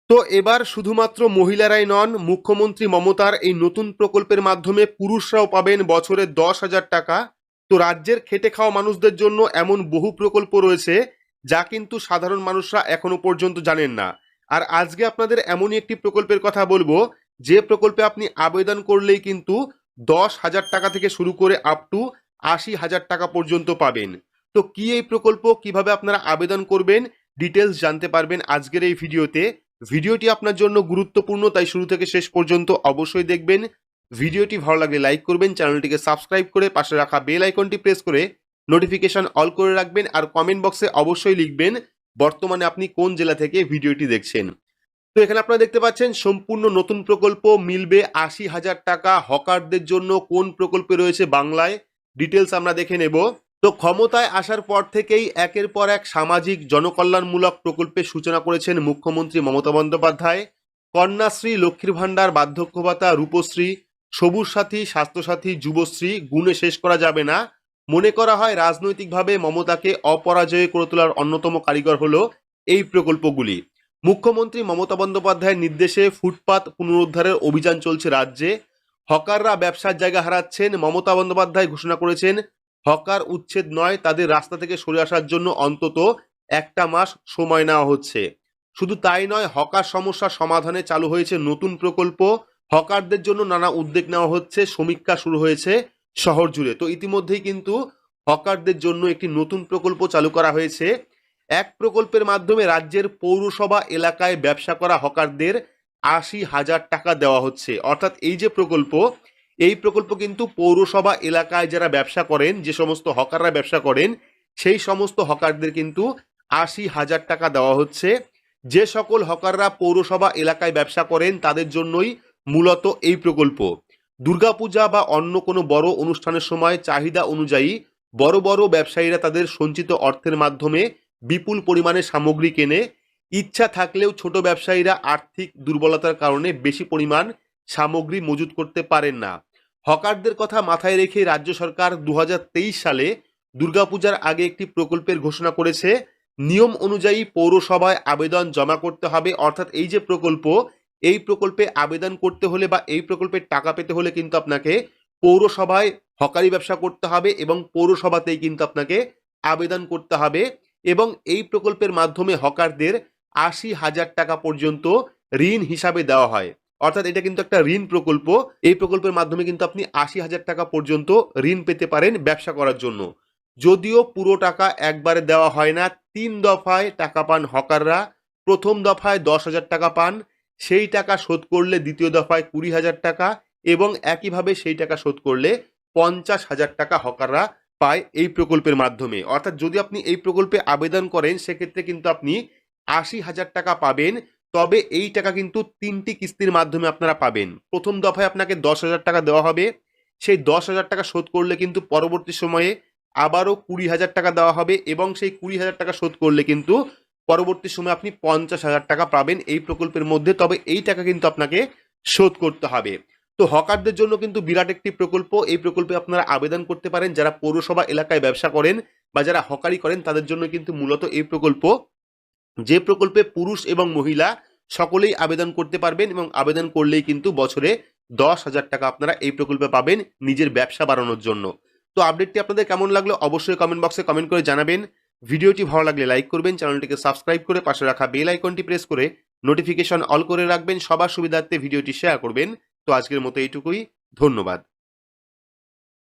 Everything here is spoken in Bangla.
তো এবার শুধুমাত্র মহিলারাই নন, মুখ্যমন্ত্রী মমতার এই নতুন প্রকল্পের মাধ্যমে পুরুষরাও পাবেন বছরে 10,000 টাকা। তো রাজ্যের খেটে খাওয়া মানুষদের জন্য এমন বহু প্রকল্প রয়েছে যা কিন্তু সাধারণ মানুষরা এখনো পর্যন্ত জানেন না। আর আজকে আপনাদের এমনই একটি প্রকল্পের কথা বলবো যে প্রকল্পে আপনি আবেদন করলেই কিন্তু 10,000 টাকা থেকে শুরু করে আপ টু 80,000 টাকা পর্যন্ত পাবেন। তো কি এই প্রকল্প, কিভাবে আপনারা আবেদন করবেন, ডিটেলস জানতে পারবেন আজকের এই ভিডিওতে। ভিডিওটি আপনার জন্য গুরুত্বপূর্ণ, তাই শুরু থেকে শেষ পর্যন্ত অবশ্যই দেখবেন। ভিডিওটি ভালো লাগলে লাইক করবেন, চ্যানেলটিকে সাবস্ক্রাইব করে পাশে রাখা বেল আইকনটি প্রেস করে নোটিফিকেশন অল করে রাখবেন। আর কমেন্ট বক্সে অবশ্যই লিখবেন বর্তমানে আপনি কোন জেলা থেকে ভিডিওটি দেখছেন। তো এখানে আপনারা দেখতে পাচ্ছেন সম্পূর্ণ নতুন প্রকল্প, মিলবে 80,000 টাকা। হকারদের জন্য কোন প্রকল্পে রয়েছে বাংলায়, ডিটেলস আমরা দেখে নেব। তো ক্ষমতায় আসার পর থেকেই একের পর এক সামাজিক জনকল্যাণমূলক প্রকল্পের সূচনা করেছেন মুখ্যমন্ত্রী মমতা বন্দ্যোপাধ্যায়। কন্যাশ্রী, লক্ষ্মীর ভাণ্ডার, বার্ধক্য ভাতা, রূপশ্রী, সবুজ সাথী, স্বাস্থ্যসাথী, যুবশ্রী গুণে শেষ করা যাবে না। মনে করা হয় রাজনৈতিকভাবে মমতাকে অপরাজয় করে তোলার অন্যতম কারিগর হলো এই প্রকল্পগুলি। মুখ্যমন্ত্রী মমতা বন্দ্যোপাধ্যায়ের নির্দেশে ফুটপাত পুনরুদ্ধারের অভিযান চলছে রাজ্যে। হকাররা ব্যবসার জায়গা হারাচ্ছেন। মমতা বন্দ্যোপাধ্যায় ঘোষণা করেছেন হকার উচ্ছেদ নয়, তাদের রাস্তা থেকে সরে আসার জন্য অন্তত 1 মাস সময় নেওয়া হচ্ছে। শুধু তাই নয়, হকার সমস্যা সমাধানে চালু হয়েছে নতুন প্রকল্প। হকারদের জন্য নানা উদ্যোগ নেওয়া হচ্ছে, সমীক্ষা শুরু হয়েছে শহর জুড়ে। তো ইতিমধ্যেই কিন্তু হকারদের জন্য একটি নতুন প্রকল্প চালু করা হয়েছে। এক প্রকল্পের মাধ্যমে রাজ্যের পৌরসভা এলাকায় ব্যবসা করা হকারদের 80,000 টাকা দেওয়া হচ্ছে। অর্থাৎ এই যে প্রকল্প, এই প্রকল্প কিন্তু পৌরসভা এলাকায় যারা ব্যবসা করেন, যে সমস্ত হকাররা ব্যবসা করেন, সেই সমস্ত হকারদের কিন্তু 80,000 টাকা দেওয়া হচ্ছে। যে সকল হকাররা পৌরসভা এলাকায় ব্যবসা করেন তাদের জন্যই মূলত এই প্রকল্প। দুর্গাপূজা বা অন্য কোনো বড় অনুষ্ঠানের সময় চাহিদা অনুযায়ী বড় বড় ব্যবসায়ীরা তাদের সঞ্চিত অর্থের মাধ্যমে বিপুল পরিমাণে সামগ্রী কেনে। ইচ্ছা থাকলেও ছোট ব্যবসায়ীরা আর্থিক দুর্বলতার কারণে বেশি পরিমাণ সামগ্রী মজুত করতে পারেন না। হকারদের কথা মাথায় রেখে রাজ্য সরকার 2023 সালে দুর্গাপূজার আগে একটি প্রকল্পের ঘোষণা করেছে। নিয়ম অনুযায়ী পৌরসভায় আবেদন জমা করতে হবে। অর্থাৎ এই যে প্রকল্প, এই প্রকল্পে আবেদন করতে হলে বা এই প্রকল্পের টাকা পেতে হলে কিন্তু আপনাকে পৌরসভায় হকারি ব্যবসা করতে হবে এবং পৌরসভাতেই কিন্তু আপনাকে আবেদন করতে হবে। এবং এই প্রকল্পের মাধ্যমে হকারদের 80,000 টাকা পর্যন্ত ঋণ হিসাবে দেওয়া হয়। অর্থাৎ এটা কিন্তু একটা ঋণ প্রকল্প। এই প্রকল্পের মাধ্যমে কিন্তু আপনি 80,000 টাকা পর্যন্ত ঋণ পেতে পারেন ব্যবসা করার জন্য। যদিও পুরো টাকা একবারে দেওয়া হয় না, 3 দফায় টাকা পান হকাররা। প্রথম দফায় 10,000 টাকা পান, সেই টাকা শোধ করলে দ্বিতীয় দফায় 20,000 টাকা এবং একইভাবে সেই টাকা শোধ করলে 50,000 টাকা হকাররা পায় এই প্রকল্পের মাধ্যমে। অর্থাৎ যদি আপনি এই প্রকল্পে আবেদন করেন সেক্ষেত্রে কিন্তু আপনি 80,000 টাকা পাবেন। তবে এই টাকা কিন্তু 3টি কিস্তির মাধ্যমে আপনারা পাবেন। প্রথম দফায় আপনাকে 10,000 টাকা দেওয়া হবে। সেই 10,000 টাকা শোধ করলে কিন্তু পরবর্তী সময়ে আবারও 20,000 টাকা দেওয়া হবে এবং সেই 20,000 টাকা শোধ করলে কিন্তু পরবর্তী সময়ে আপনি 50,000 টাকা পাবেন এই প্রকল্পের মধ্যে। তবে এই টাকা কিন্তু আপনাকে শোধ করতে হবে। তো হকারদের জন্য কিন্তু বিরাট একটি প্রকল্প। এই প্রকল্পে আপনারা আবেদন করতে পারেন যারা পৌরসভা এলাকায় ব্যবসা করেন বা যারা হকারি করেন তাদের জন্য কিন্তু মূলত এই প্রকল্প, যে প্রকল্পে পুরুষ এবং মহিলা সকলেই আবেদন করতে পারবেন এবং আবেদন করলেই কিন্তু বছরে 10,000 টাকা আপনারা এই প্রকল্পে পাবেন নিজের ব্যবসা বাড়ানোর জন্য। তো আপডেটটি আপনাদের কেমন লাগলো অবশ্যই কমেন্ট বক্সে কমেন্ট করে জানাবেন। ভিডিওটি ভালো লাগলে লাইক করবেন, চ্যানেলটিকে সাবস্ক্রাইব করে পাশে রাখা বেল আইকনটি প্রেস করে নোটিফিকেশন অল করে রাখবেন। সবার সুবিধার্থে ভিডিওটি শেয়ার করবেন। তো আজকের মতো এইটুকুই, ধন্যবাদ।